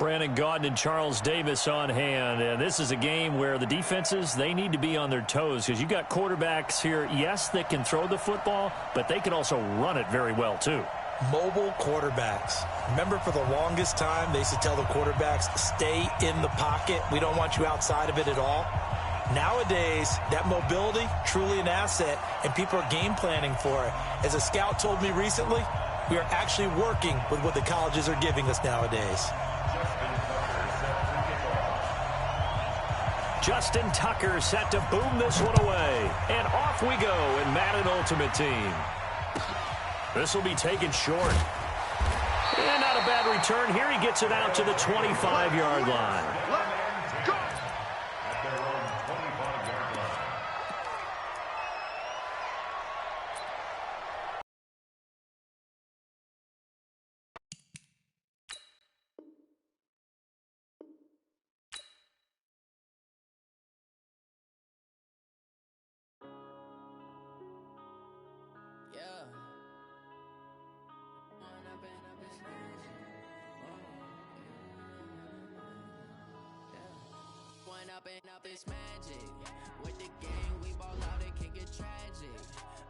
Brandon Gaudin and Charles Davis on hand. And this is a game where the defenses, they need to be on their toes because you got quarterbacks here, yes, that can throw the football, but they can also run it very well too. Mobile quarterbacks. Remember, for the longest time, they used to tell the quarterbacks, stay in the pocket. We don't want you outside of it at all. Nowadays, that mobility, truly an asset, and people are game planning for it. As a scout told me recently, we are actually working with what the colleges are giving us nowadays. Justin Tucker set to boom this one away. And off we go in Madden Ultimate Team. This will be taken short. And not a bad return. Here he gets it out to the 25-yard line. Up this magic with the gang, we ball out, it can get tragic.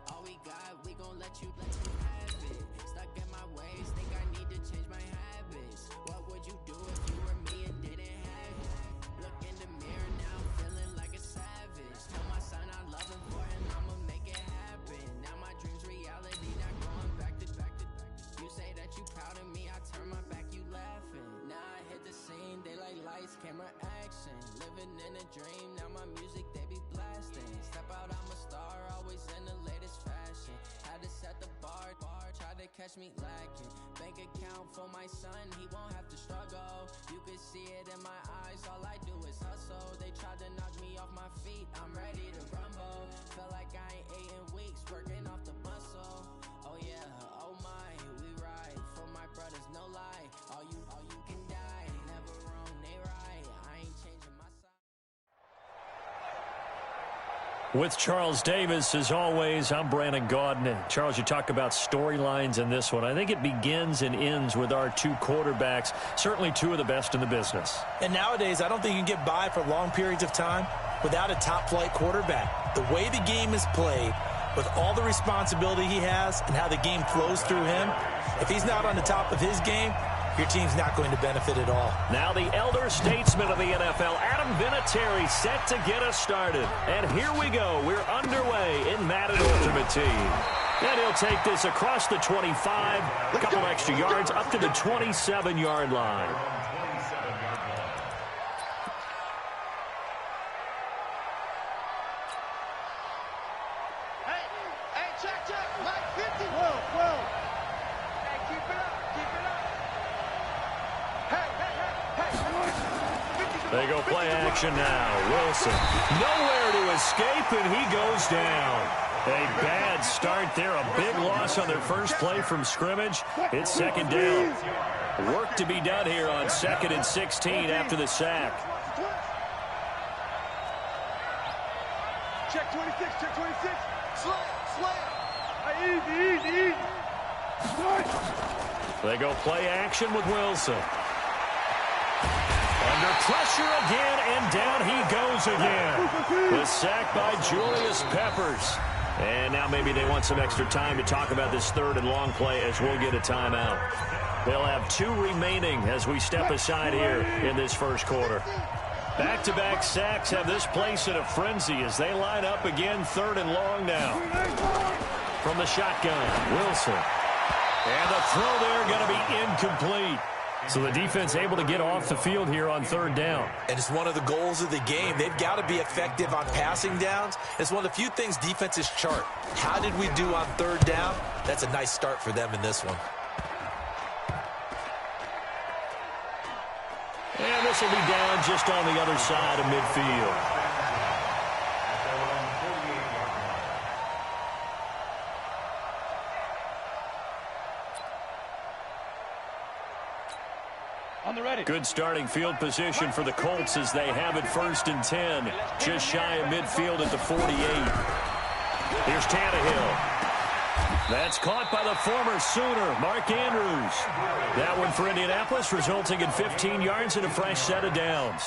All we got, we gon' let you have it. Stuck in my ways, think I need to change my habits. What would you do if you were me and didn't have it? Look in the mirror now, feeling like a savage. Tell my son I love him for him, I'ma make it happen. Now my dreams reality, not going back to back to back. You say that you proud of me, I turn my back, you laughing. Now I hit the scene, they like lights, camera, action. Living in a dream, now my music they be blasting. Step out, I'm a star, always in the latest fashion. Had to set the bar, tried to catch me lacking. Bank account for my son, he won't have to struggle. You can see it in my eyes, all I do is hustle. They tried to knock me off my feet, I'm ready to rumble. Feel like I ain't ate in weeks, working off the muscle. Oh yeah, oh my, we ride for my brothers, no lie. All you can die, never wrong, they right. I ain't changing my side. With Charles Davis, as always, I'm Brandon Gaudin. And Charles, you talk about storylines in this one. I think it begins and ends with our two quarterbacks, certainly two of the best in the business. And nowadays, I don't think you can get by for long periods of time without a top-flight quarterback. The way the game is played, with all the responsibility he has and how the game flows through him, if he's not on the top of his game, your team's not going to benefit at all. Now the elder statesman of the NFL, Adam Vinatieri, set to get us started. And here we go. We're underway in Madden Ultimate Team. And he'll take this across the 25, a couple extra yards, up to the 27-yard line. They go play action now. Wilson, nowhere to escape, and he goes down. A bad start there, a big loss on their first play from scrimmage. It's second down. Work to be done here on 2nd and 16 after the sack. Check 26, check 26. Slam. Easy. They go play action with Wilson. Under pressure again, and down he goes again. The sack by Julius Peppers. And now maybe they want some extra time to talk about this third and long play as we'll get a timeout. They'll have 2 remaining as we step aside here in this first quarter. Back-to-back sacks have this place in a frenzy as they line up again, 3rd and long now. From the shotgun, Wilson. And the throw there going to be incomplete. So the defense able to get off the field here on 3rd down. And it's one of the goals of the game. They've got to be effective on passing downs. It's one of the few things defenses chart. How did we do on 3rd down? That's a nice start for them in this one. And this will be down just on the other side of midfield. Good starting field position for the Colts as they have it 1st and 10. Just shy of midfield at the 48. Here's Tannehill. That's caught by the former Sooner, Mark Andrews. That one for Indianapolis, resulting in 15 yards and a fresh set of downs.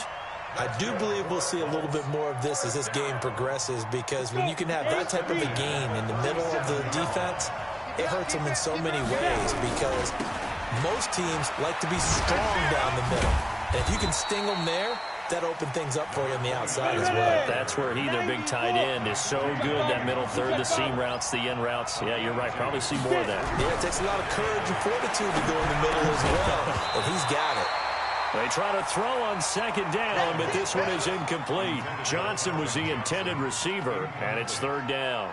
I do believe we'll see a little bit more of this as this game progresses, because when you can have that type of a gain in the middle of the defense, it hurts them in so many ways, because most teams like to be strong down the middle. And if you can sting them there, that open things up for you on the outside as well. That's where their big tight end, is so good. That middle third, the seam routes, the in routes. Yeah, you're right. Probably see more of that. Yeah, it takes a lot of courage and fortitude to go in the middle as well. And he's got it. They try to throw on second down, but this one is incomplete. Johnson was the intended receiver, and it's third down.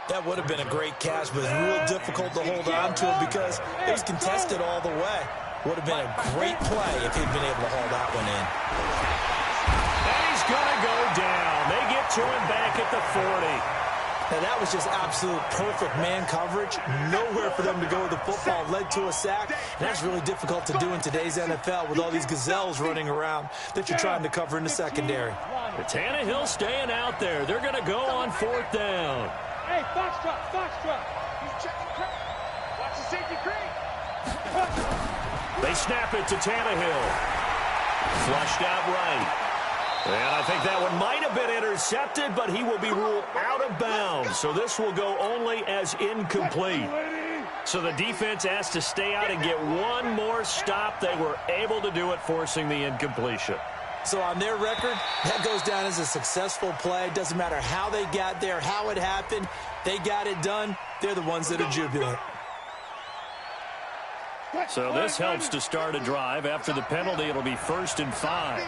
That would have been a great catch, but it's real difficult to hold on to it because it was contested all the way. Would have been a great play if he'd been able to haul that one in. And he's going to go down. They get to him back at the 40. Now, that was just absolute perfect man coverage. Nowhere for them to go with the football. Led to a sack. And that's really difficult to do in today's NFL with all these gazelles running around that you're trying to cover in the secondary. Tannehill staying out there. They're going to go on fourth down. Hey, Foxtrot, Foxtrot. He's checking crate. Watch the safety crate. They snap it to Tannehill. Flushed out right. And I think that one might have been intercepted, but he will be ruled out of bounds. So this will go only as incomplete. So the defense has to stay out and get one more stop. They were able to do it, forcing the incompletion. So on their record, that goes down as a successful play. Doesn't matter how they got there, how it happened. They got it done. They're the ones that are jubilant. So this helps to start a drive. After the penalty, it'll be 1st and 5.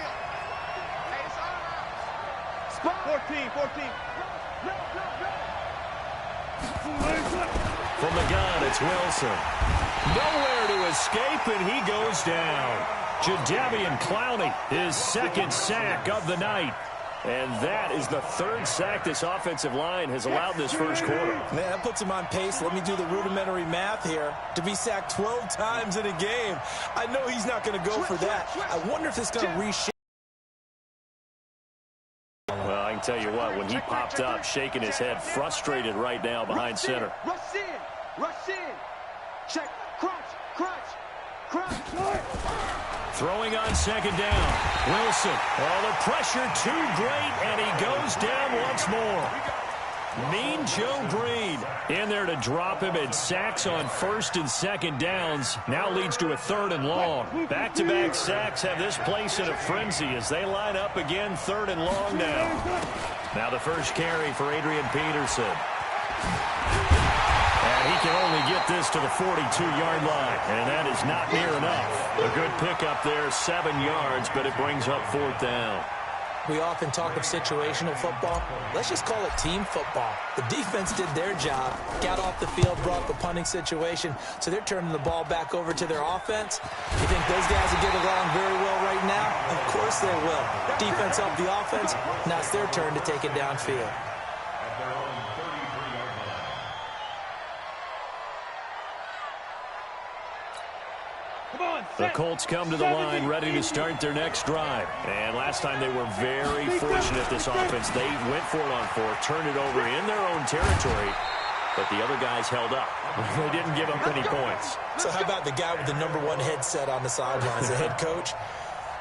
14. From the gun, it's Wilson. Nowhere to escape, and he goes down. Jadeveon Clowney, his second sack of the night. And that is the third sack this offensive line has allowed this first quarter. Man, that puts him on pace. Let me do the rudimentary math here. To be sacked 12 times in a game, I know he's not going to go for that. I wonder if it's going to reshape. Well, I can tell you what, when he popped up, shaking his head, frustrated right now behind center. Rush in. Check, crunch. Throwing on second down. Wilson. Oh, the pressure too great, and he goes down once more. Mean Joe Green in there to drop him, and sacks on 1st and 2nd downs. Now leads to a 3rd and long. Back-to-back sacks have this place in a frenzy as they line up again, 3rd and long now. Now the first carry for Adrian Peterson. And he can only get this to the 42-yard line, and that is not near enough. A good pickup there, 7 yards, but it brings up 4th down. We often talk of situational football. Let's just call it team football. The defense did their job, got off the field, brought the punting situation, so they're turning the ball back over to their offense. You think those guys will get along very well right now? Of course they will. Defense helped the offense. Now it's their turn to take it downfield. The Colts come to the line ready to start their next drive. And last time they were very fortunate, this offense. They went for it on 4th, turned it over in their own territory, but the other guys held up. They didn't give up any points. So how about the guy with the #1 headset on the sidelines, the head coach?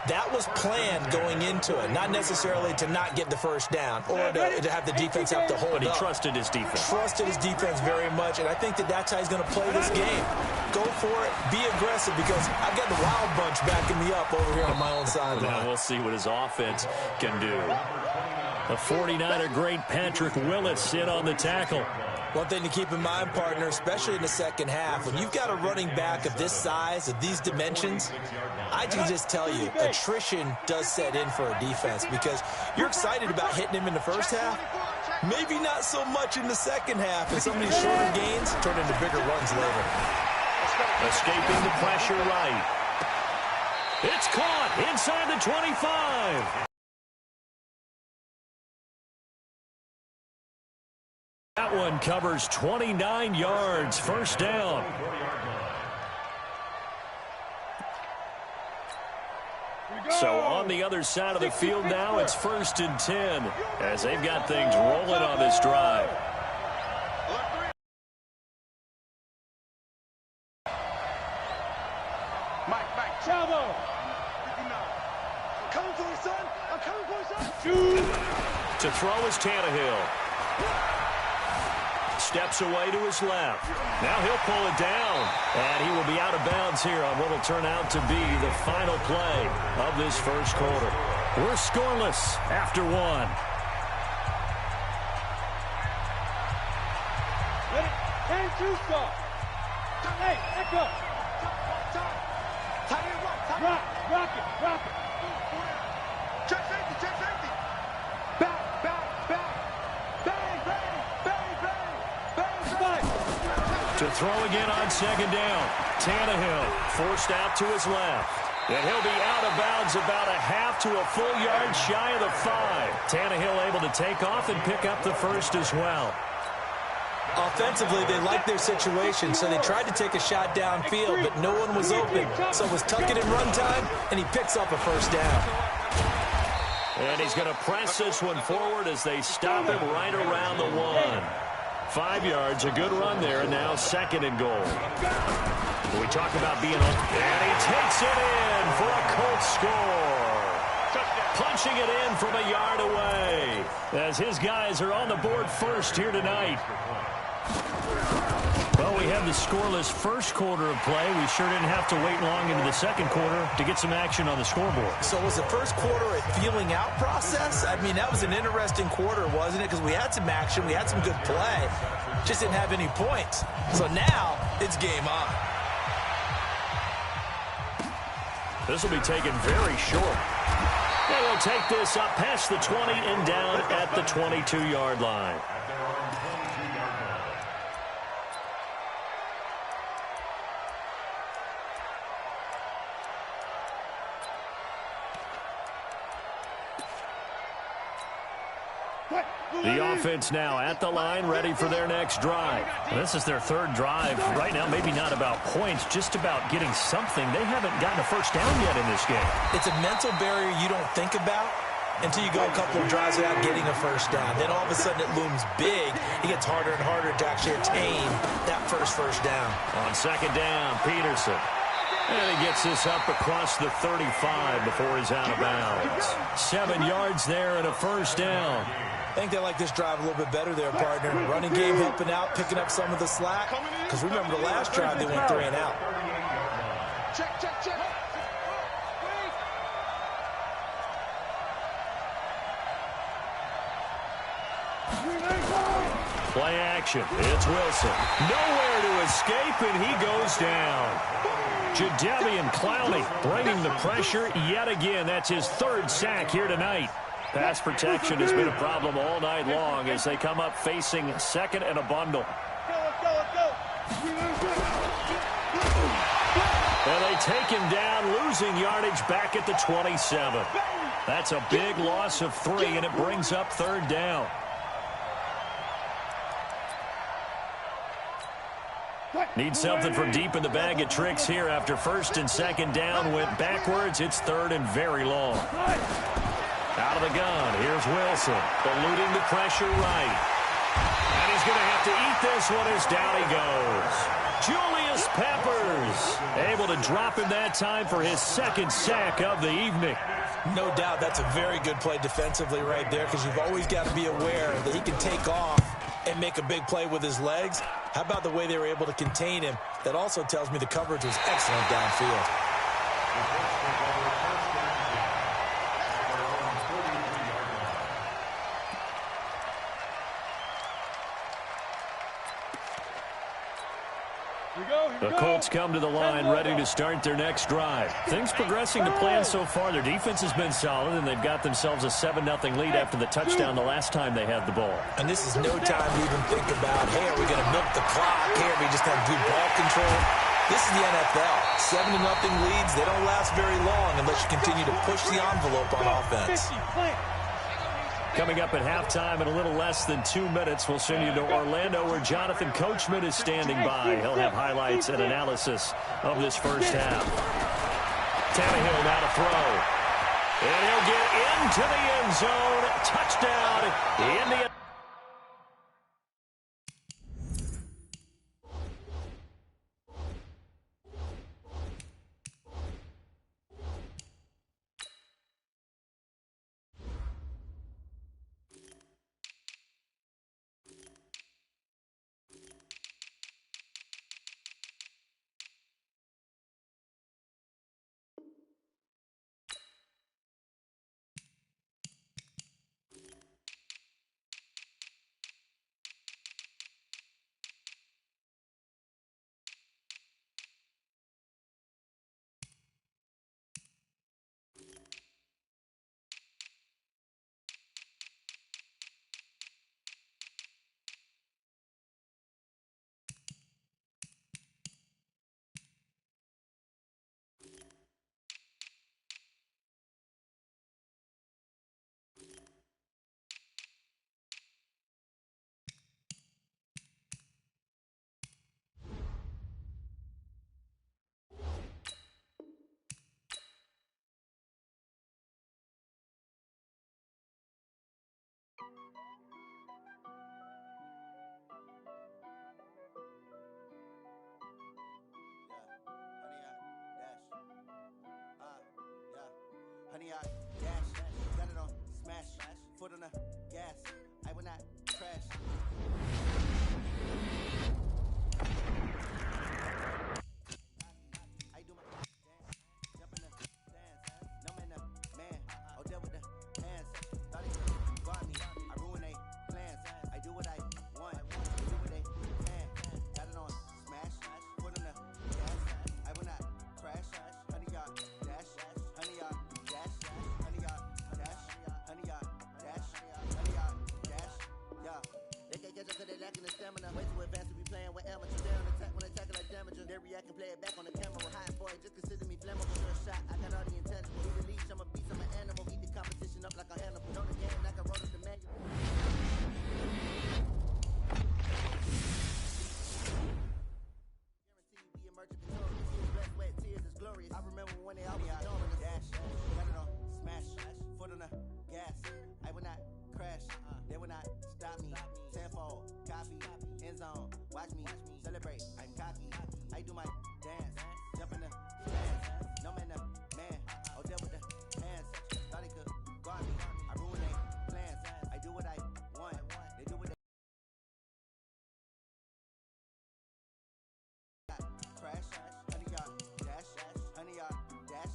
That was planned going into it, not necessarily to not get the first down or to have the defense have to hold up. But he trusted his defense. Trusted his defense very much, and I think that that's how he's going to play this game. Go for it, be aggressive, because I've got the wild bunch backing me up over here on my own sideline. Now we'll see what his offense can do. The 49er great Patrick Willis in on the tackle. One thing to keep in mind, partner, especially in the second half, when you've got a running back of this size, of these dimensions, I can just tell you, attrition does set in for a defense, because you're excited about hitting him in the first half, maybe not so much in the second half, and some of these shorter gains turn into bigger runs later. Escaping the pressure right. It's caught inside the 25. That one covers 29 yards, 1st down. So on the other side of the field now, it's 1st and 10 as they've got things rolling on this drive. To throw is Tannehill. Steps away to his left. Now he'll pull it down. And he will be out of bounds here on what will turn out to be the final play of this first quarter. We're scoreless after one. Hey, let go. Rock it. Check safety. Back. Bang. To throw again on second down. Tannehill forced out to his left. And he'll be out of bounds about a half to a full yard shy of the 5. Tannehill able to take off and pick up the first as well. Offensively, they liked their situation, so they tried to take a shot downfield, but no one was open. So it was tuck it in run time, and he picks up a first down. And he's going to press this one forward as they stop him right around the 1. 5 yards, a good run there, and now second and goal. We talk about being on, and he takes it in for a Colts score. Punching it in from a yard away as his guys are on the board first here tonight. Well, we have the scoreless first quarter of play. We sure didn't have to wait long into the second quarter to get some action on the scoreboard. So was the first quarter a feeling out process? I mean, that was an interesting quarter, wasn't it? Because we had some action, we had some good play, just didn't have any points. So now it's game on. This will be taken very short. They will take this up past the 20 and down at the 22-yard line. The offense now at the line, ready for their next drive. This is their third drive. Right now, maybe not about points, just about getting something. They haven't gotten a first down yet in this game. It's a mental barrier you don't think about until you go a couple of drives without getting a first down. Then all of a sudden it looms big. It gets harder and harder to actually attain that first down. On second down, Peterson. And he gets this up across the 35 before he's out of bounds. 7 yards there and a first down. I think they like this drive a little bit better there, partner. Running game helping out, picking up some of the slack. Because remember the last drive, they went 3 and out. Check. Play action. It's Wilson. Nowhere to escape, and he goes down. Jadeveon Clowney bringing the pressure yet again. That's his 3rd sack here tonight. Pass protection has been a problem all night long as they come up facing second and a bundle. Let's go. And they take him down, losing yardage back at the 27. That's a big loss of 3, and it brings up 3rd down. Need something from deep in the bag of tricks here after 1st and 2nd down. Went backwards. It's 3rd and very long. Out of the gun, here's Wilson, eluding the pressure right. And he's going to have to eat this one as down he goes. Julius Peppers able to drop him that time for his 2nd sack of the evening. No doubt that's a very good play defensively right there because you've always got to be aware that he can take off and make a big play with his legs. How about the way they were able to contain him? That also tells me the coverage was excellent downfield. The Colts come to the line ready to start their next drive. Things progressing to plan so far. Their defense has been solid, and they've got themselves a 7-0 lead after the touchdown the last time they had the ball. And this is no time to even think about, hey, are we going to milk the clock? Hey, are we just going to do ball control? This is the NFL. 7-0 leads, they don't last very long unless you continue to push the envelope on offense. Coming up at halftime in a little less than 2 minutes, we'll send you to Orlando where Jonathan Coachman is standing by. He'll have highlights and analysis of this first half. Tannehill now to throw. And he'll get into the end zone. Touchdown, Indiana. on the gas. I will not crash. I do my dance, jump in the dance. No man, man. Oh, deal with the hands. Thought he could guard me. I ruin they plans. I do what I want. They do what they can. Got it on smash. Put on the gas. I will not crash. Honey yard dash. Honey yard dash. Honey yard dash. Honey yard dash. Honey yard dash. Yeah. They can't catch up cause they lacking the stamina. Way too advanced to be playing with amateurs. They on attack when they tackle like damager. They react and play it back on the camera. Hot boy, just consider me flammable. Sure shot, I got all the intangible. Need the leash, I'm a beast, I'm an animal. Eat the competition up like a Hannibal. Know the game like I wrote up the manual. Guarantee we emerge victorious. Blood, sweat, tears is glorious. I remember when they always ignoring us. Dash, got it on smash. Foot on the gas. I will not crash. They will not stop me. Tenfold, copy, end zone. Watch me celebrate. I'm cocky. I do my dance. Jump in the dance. No man, man. Oh, deal with the hands. Thought he could guard me. I ruin their plans. I do what I want. They do what they crash. Honey yard dash. Honey yard dash.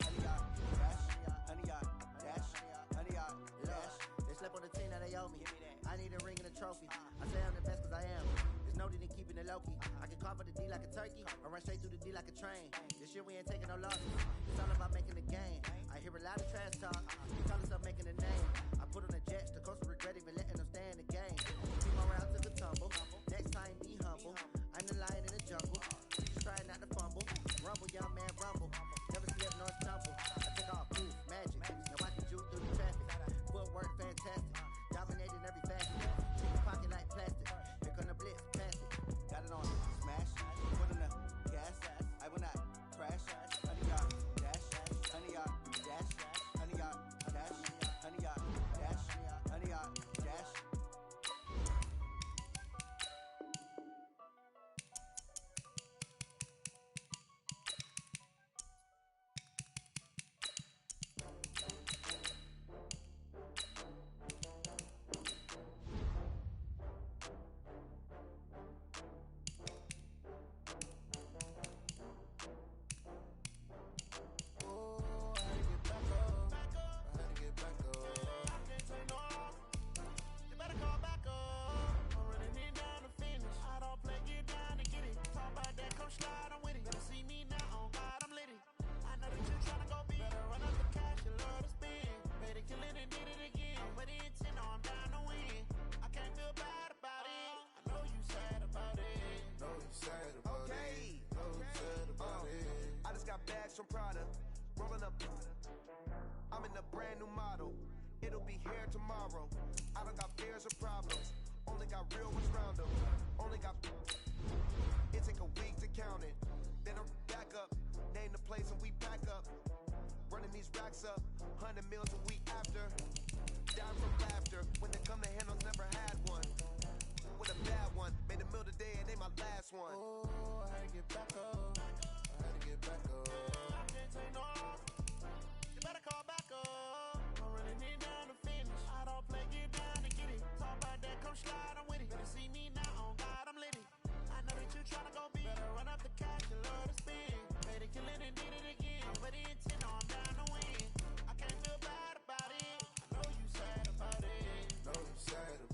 Honey yard dash. Honey yard dash. Honey yard dash. They slept on the team that they owe me. I need a ring and a trophy. I say I'm the best cause I am. There's no need in keeping it low-key. I can carve up the D like a turkey or run straight through the D like a train. This year we ain't taking no losses. It's all about making the game. I hear a lot of trash talk. We call us up making a name. I put on the jets. The coach will regret even letting them stay in the game. Team around took a tumble. Next time be humble. I'm the lion in the jungle. Just trying not to fumble. Rumble, young man, rumble. Never slip nor stumble. I take off proof, magic. Now I can juke through the traffic. Footwork fantastic. Dominating every facet. Chicken pocket like plastic. Here come the blitz, pass it. Got it on smash. Put on the gas. I will not crash. Honey yard dash. Honey yard dash. Honey yard dash. Honey yard dash. Honey yard dash. I just got bags from Prada, rolling up. I'm in a brand new model. It'll be here tomorrow. I don't got fears or problems. Only got real ones round them. Only got. It take a week to count it. Then I'm back up. Name the place and we pack up. Running these racks up. 100 meals a week after. Down from laughter. When they come to handles, never had one. With a bad one. Made a meal today and they my last one. Oh, I had to get back up. I had to get back up. I can't take no. You better call back up. I'm running it down to finish. I don't play, get down to get it. Talk about that, come slide, I'm with it. Better see me now, on God, I'm lit it. I know that you tryna go big. Better run up the cash, you love to spin. Made it, kill it, and did it again. But the intent, no, I'm down to win. I can't feel bad about it. I know you sad about it. Know you sad about it.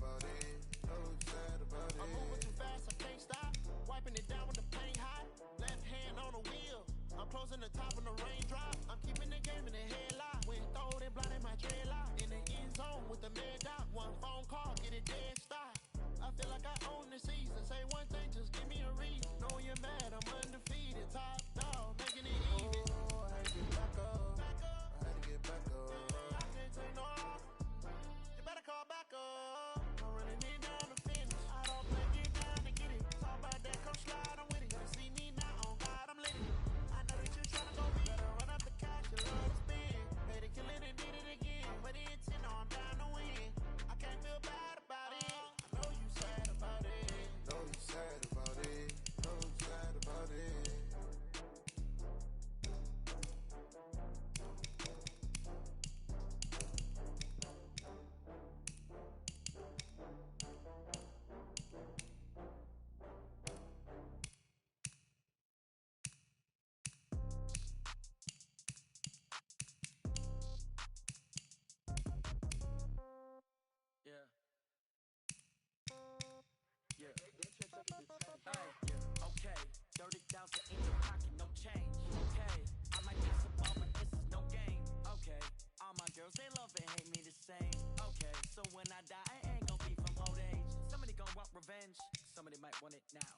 Okay, 30,000 in the pocket, no change. Okay, I might pass the ball, but this is no game. Okay, all my girls, they love and hate me the same. Okay, so when I die, I ain't gon' be from old age. Somebody gon' want revenge, somebody might want it now.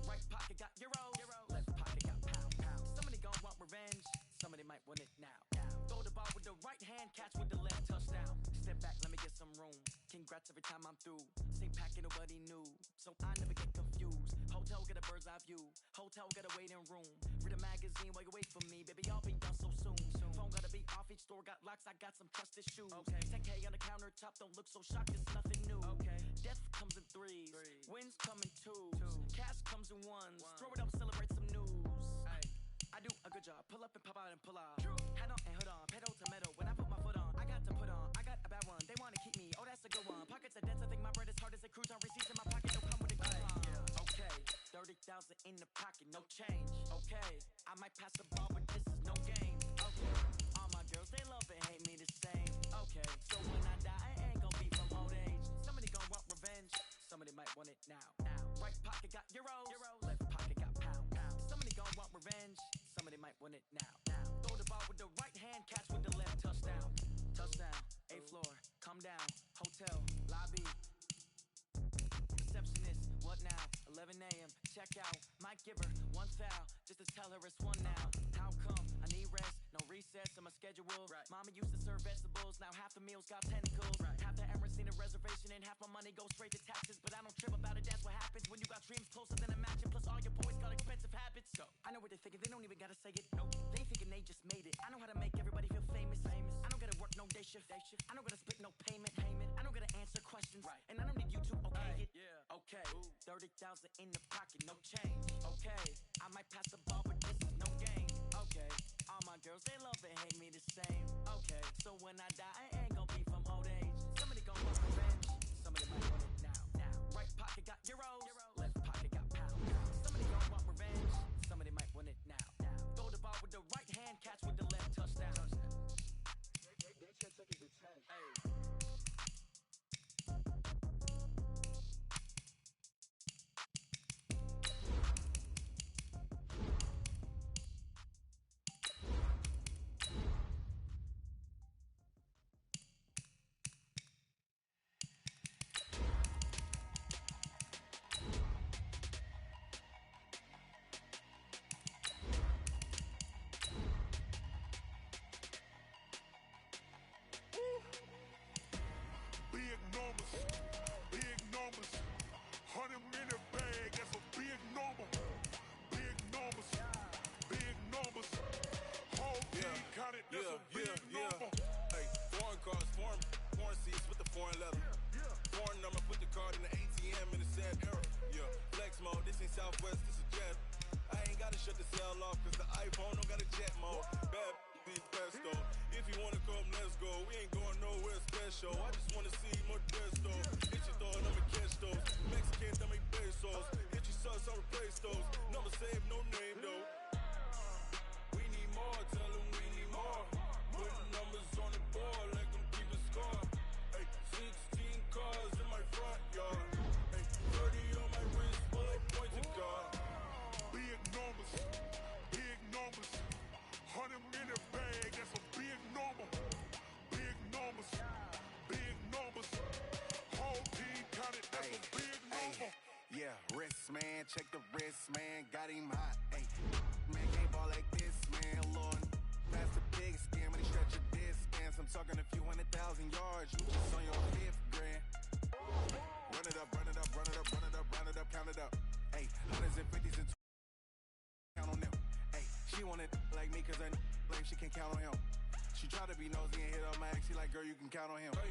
Right pocket got euros, left pocket got pound. Somebody gon' want revenge, somebody might want it now. Throw the ball with the right hand, catch with the left, touchdown. Step back, let me get some room. Congrats every time I'm through. Same packet, nobody knew, so I never get confused. Hotel get a bird's eye view. Hotel got a waiting room. Read a magazine while you wait for me, baby. I'll be done so soon. Phone gotta be off. Each store got locks. I got some trusted shoes. Okay. 10K on the countertop. Don't look so shocked. It's nothing new. Okay. Death comes in threes. Wins come in twos. Cash comes in ones. Throw it up, celebrate some news. I do a good job. Pull up and pop out and pull out. Head on and hood on. Pedal to metal. When I put my foot on, I got to put on. I got a bad one. They wanna keep me. Oh, that's a good one. Pockets are dense. I think my bread is hard as a cruise on. Receipts in my pocket. Don't come with a coupon. Okay. 30,000 in the pocket, no change. Okay, I might pass the ball, but this is no game. Okay, all my girls, they love and hate me the same. Okay, so when I die, I ain't gon' be from old age. Somebody gon' want revenge, somebody might want it now. Right pocket got euros, left pocket got pound. Somebody gon' want revenge, somebody might want it now. Throw the ball with the right hand, catch with the left, touchdown. Touchdown, 8th floor, come down, hotel, lobby. Receptionist, what now? 11 a.m. Check out. Might give her one foul just to tell her it's one now. How come? I need rest, no recess in my schedule. Right. Mama used to serve vegetables, now half the meals got tentacles. Right. Half the Emirates need a reservation and half my money goes straight to taxes. But I don't trip about it, that's what happens when you got dreams closer than a mansion. Plus all your boys got expensive habits. So I know what they're thinking, they don't even gotta say it. Nope. They thinking they just made it. I know how to make everybody feel famous. I don't gotta work no day shift. I don't gotta split no payment. I don't gotta answer questions. Right. And I don't need you to okay it. Yeah. Okay. 30,000 in the pocket, no change. Okay, I might pass the ball, but this is no game. Okay, all my girls, they love and hate me the same. Okay, so when I die, I ain't gon' be from old age. Somebody gon' want revenge, somebody might want it now. Right pocket got euros, left pocket got pound. Somebody gon' want revenge, somebody might want it now. Throw the ball with the right hand, catch with the left, touchdown. Hey. Big numbers, 100 minute bag, that's a big number. Big numbers, whole team counted, that's a big number. Hey, foreign cars, foreign seats with the foreign leather. Foreign number, put the card in the ATM in the sad era. Yeah, flex mode, this ain't Southwest, this is Jet. I ain't gotta shut the cell off, cause the iPhone don't got a jet mode. Bad be pesto. If you wanna come, let's go. We ain't going nowhere special. I just wanna see more desto. Hit your thought, I'ma catch those. Mexicans, I make pesos. Hit your sus, I'll replace those. Number save, no name though. We need more, tell them we need more. Putting numbers on the board, like I'm keeping score. Hey, 16 cars in my front yard. Hey, 30 on my wrist, bullet point to God. Big numbers, 100 minute bag, that's a big number. Big numbers, whole team counted, that's a big number. Yeah, wrist man, check the wrist man, got him hot. Hey, man can't ball like this, man. Lord, that's the big skin when he stretch your distance. I'm talking a few 100,000 yards, you just on your 5th grand. Run it up, count it up. Hey, hundreds and fifties and count on them. Hey, she wanted like me cause her like she can count on him. She tried to be nosy and hit up my ex. She like, girl, you can count on him. Hey,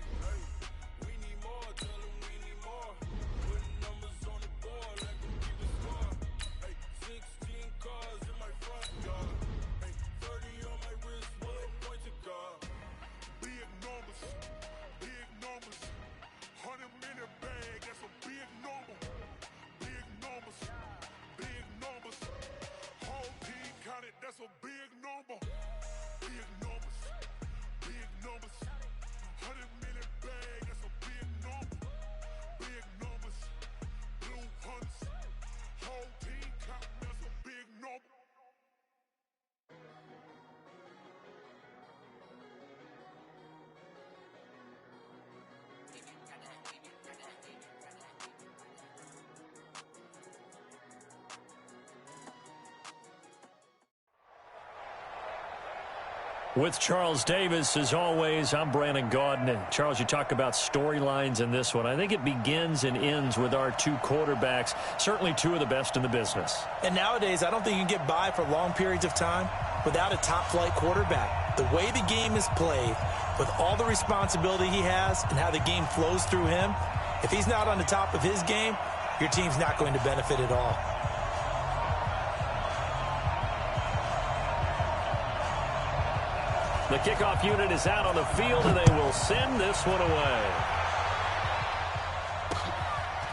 we need more, tell them we need more. Putting numbers on the board like I'm keeping score. Hey, 16 cars in my front yard. Hey, 30 on my wrist, bullet point to God. Big numbers, 100 minute bag, that's a big number. Big numbers, whole team counted, that's a big number. Big numbers, 100 minute bag, that's a big number. With Charles Davis, as always, I'm Brandon Gaudin. Charles, you talk about storylines in this one. I think it begins and ends with our two quarterbacks, certainly two of the best in the business. And nowadays, I don't think you can get by for long periods of time without a top-flight quarterback. The way the game is played, with all the responsibility he has and how the game flows through him, if he's not on the top of his game, your team's not going to benefit at all. The kickoff unit is out on the field, and they will send this one away.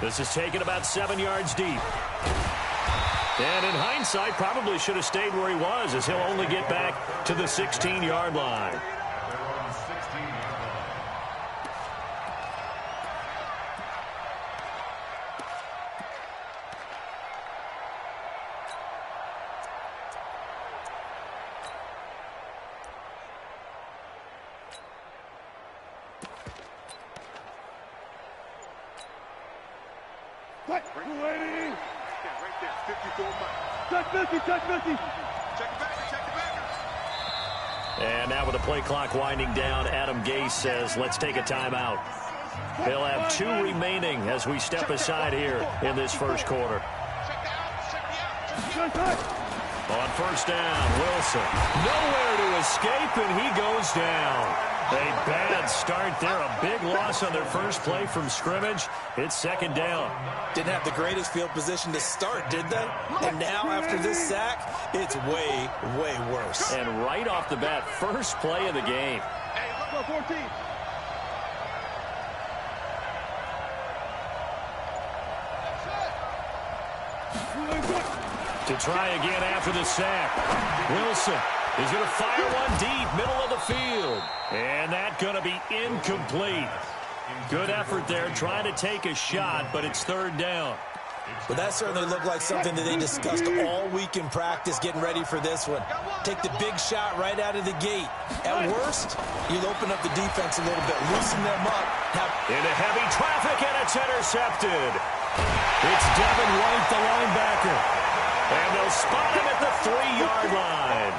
This is taken about 7 yards deep. And in hindsight, probably should have stayed where he was, as he'll only get back to the 16-yard line. And now with the play clock winding down, Adam Gase says, let's take a timeout. They'll have 2 remaining as we step aside here in this first quarter. On first down, Wilson. Nowhere to escape, and he goes down. A bad start there. A big loss on their first play from scrimmage. It's second down. Didn't have the greatest field position to start, did they? And now, after this sack, it's way, way worse. And right off the bat, first play of the game. Hey, look, 14. To try again after the sack. Wilson is going to fire one deep, middle of the field. And that's going to be incomplete. Good effort there, trying to take a shot, but it's third down. Well, that certainly looked like something that they discussed all week in practice, getting ready for this one. Take the big shot right out of the gate. At worst, you'll open up the defense a little bit, loosen them up. Into heavy traffic, and it's intercepted. It's Devin White, the linebacker. And they'll spot him at the 3-yard line.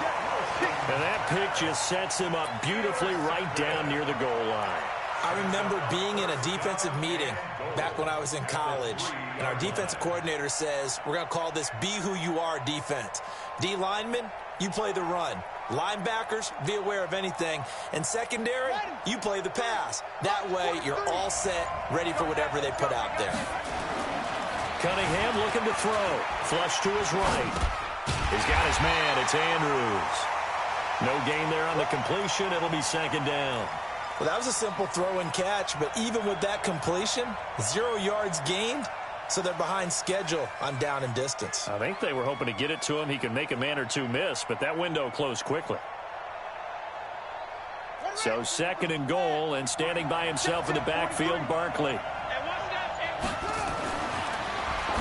And that pick just sets him up beautifully right down near the goal line. I remember being in a defensive meeting back when I was in college, and our defensive coordinator says, we're going to call this Be Who You Are defense. D linemen, you play the run. Linebackers, be aware of anything. And secondary, you play the pass. That way, you're all set, ready for whatever they put out there. Cunningham looking to throw. Flush to his right. He's got his man. It's Andrews. No gain there on the completion. It'll be second down. Well, that was a simple throw and catch, but even with that completion, 0 yards gained, so they're behind schedule on down and distance. I think they were hoping to get it to him. He could make a man or two miss, but that window closed quickly. So second and goal, and standing by himself in the backfield, Barkley.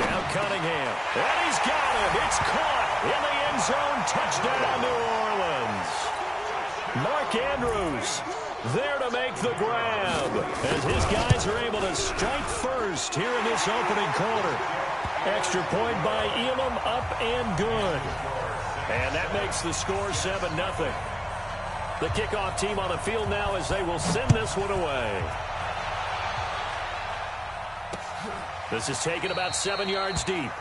Now Cunningham, and he's got him. It's caught in the end zone. Touchdown, New Orleans. Mark Andrews there to make the grab, as his guys are able to strike first here in this opening quarter. Extra point by Elam, up and good. And that makes the score 7-0. The kickoff team on the field now as they will send this one away. This is taken about 7 yards deep.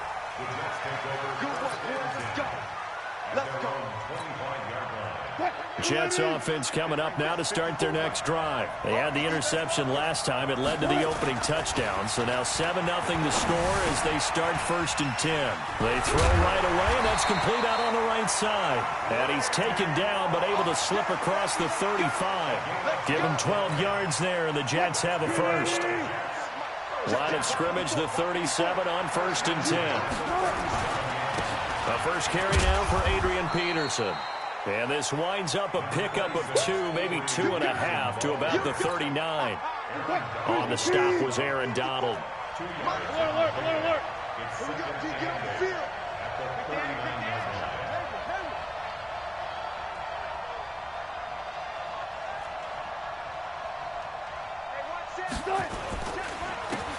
Jets offense coming up now to start their next drive. They had the interception last time. It led to the opening touchdown. So now 7-0 the score as they start first and 10. They throw right away, and that's complete out on the right side. And he's taken down, but able to slip across the 35. Give him 12 yards there, and the Jets have a first. Line of scrimmage, the 37 on first and 10. A first carry now for Adrian Peterson. And this winds up a pickup of 2, maybe 2.5 to about the 39. On the stop was Aaron Donald. Alert. Here we go, T. Get off the field.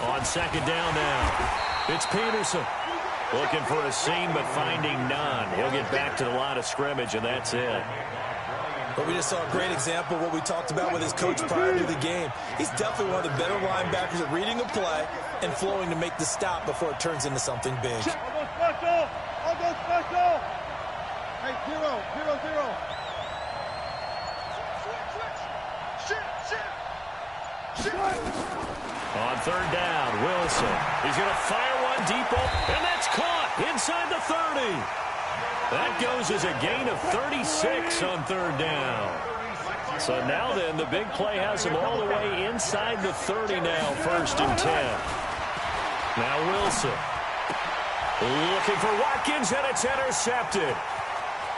On second down now, it's Peterson. Looking for a seam, but finding none. He'll get back to the line of scrimmage, and that's it. But we just saw a great example of what we talked about with his coach prior to the game. He's definitely one of the better linebackers at reading a play and flowing to make the stop before it turns into something big. I'll go special. Hey, 0-0-0. On third down, Wilson. He's going to fire one deep, and that's caught inside the 30. That goes as a gain of 36 on third down. So now then, the big play has him all the way inside the 30 now, 1st and 10. Now Wilson. Looking for Watkins, and it's intercepted.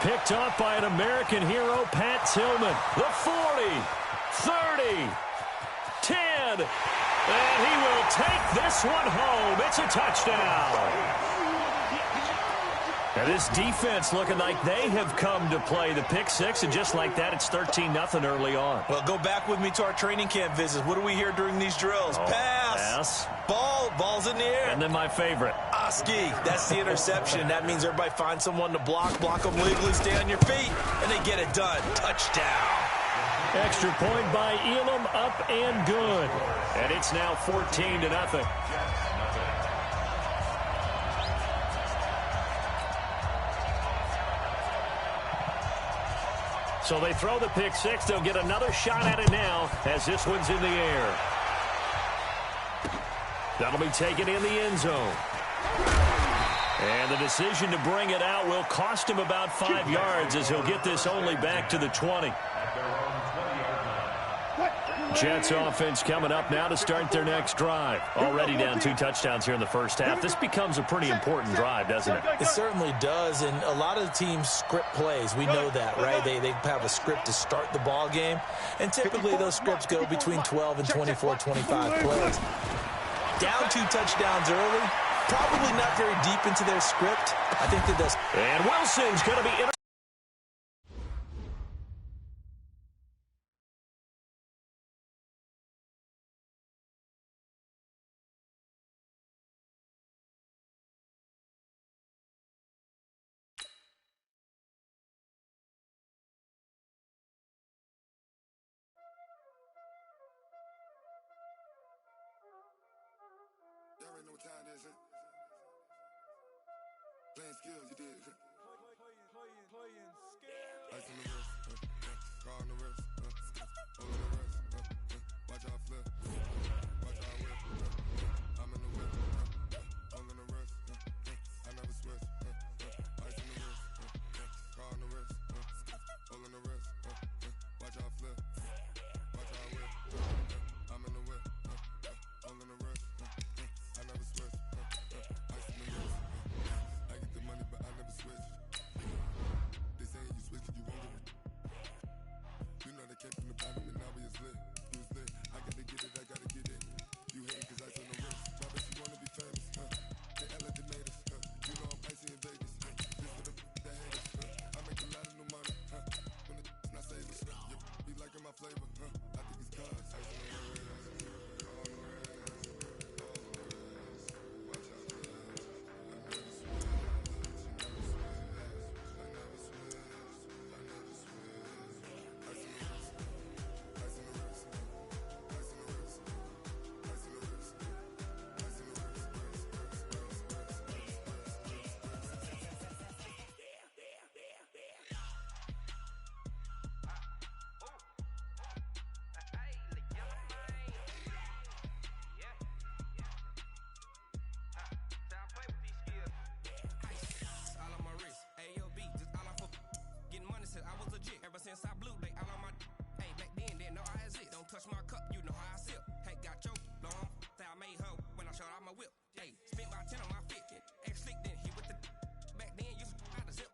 Picked off by an American hero, Pat Tillman. The 40, 30, 10. And he will take this one home. It's a touchdown. Now this defense looking like they have come to play the pick six, and just like that, it's 13-0 early on. Well, go back with me to our training camp visits. What do we hear during these drills? Pass. Ball's in the air. And then my favorite. Oski. That's the interception. That means everybody finds someone to block them legally, stay on your feet, and they get it done. Touchdown. Extra point by Elam, up and good. And it's now 14-0. So they throw the pick six. They'll get another shot at it now as this one's in the air. That'll be taken in the end zone. And the decision to bring it out will cost him about 5 yards as he'll get this only back to the 20. Jets offense coming up now to start their next drive. Already down 2 touchdowns here in the first half. This becomes a pretty important drive, doesn't it? It certainly does, and a lot of the teams script plays. We know that, right? They have a script to start the ball game, and typically those scripts go between 12 and 24, 25 plays. Down 2 touchdowns early, probably not very deep into their script. I think that does. And Wilson's going to be in. Y'all already know what time it is, huh? Playing skills, you did. Playing skills. Ice on the wrist, car on the wrist, hole in the wrist, watch out flip, watch out whip, I'm in the whip, hole in the wrist, I never switch, ice on the wrist, car on the wrist, hole in the wrist, watch out flip, watch out whip, I'm in the whip, hole in the wrist. I never switch, ice in the wrist. I get the money, but I never switch. They saying you switch, you won't get it. You know they came from the bottom and now we is lit. You was lit. I gotta get it, I gotta get it. You hate cause ice on the wrist. Why bet you wanna be famous, They elevated us, You know I'm icy in Vegas, This for the that haters, I make a lot of new money, When the not savers, be liking my flavor, I think it's cause ice on the wrist. Since I blew, they all on my hey, back then, didn't know I had it. Don't touch my cup, you know how I sip. Hey, got your long, say I made her when I showed out my whip. Hey, spent my 10 on my fit. Ex slick, then he with the back then, used to out the zip.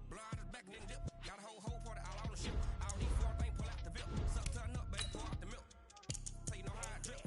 Blow out his back, then dip. Got a whole party all on the ship. I don't need 4 things, pull out the VIP. Suck, turn up, baby, pour out the milk. So you know how I drip.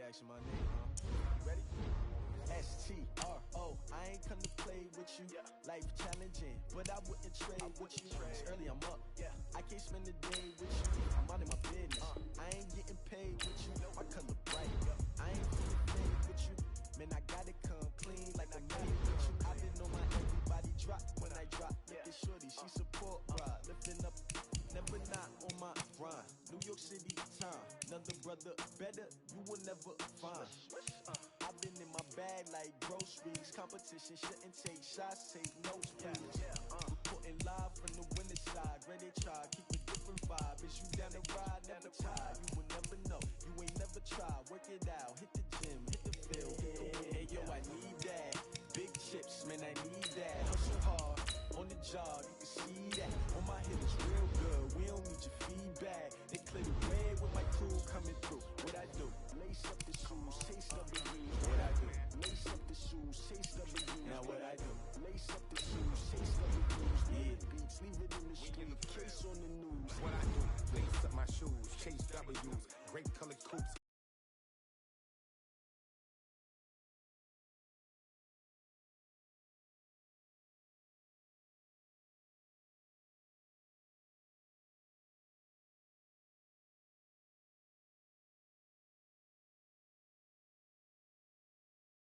ask you my name, huh? Ready? S-T-R-O. I ain't come to play with you. Life challenging, but I wouldn't trade with you. It's early, I'm up. I can't spend the day with you. I'm out of my business. I ain't getting paid with you. My color bright. I ain't feeling paid with you. Man, I gotta come clean like I made with you. I didn't know my everybody drop when I drop. Look at shorty, she support ride. Lifting up, never not on my grind. New York City time. Another brother better, you will never find. I've been in my bag like groceries. Competition shouldn't take shots, take notes, please. Reporting live from the winter side. Ready to try, keep a different vibe. Is you down the ride, never tired. You will never know, you ain't never tried. Work it out, hit the gym, hit the field, hit the win. Hey yo, I need that. Big chips, man, I need that. Hustle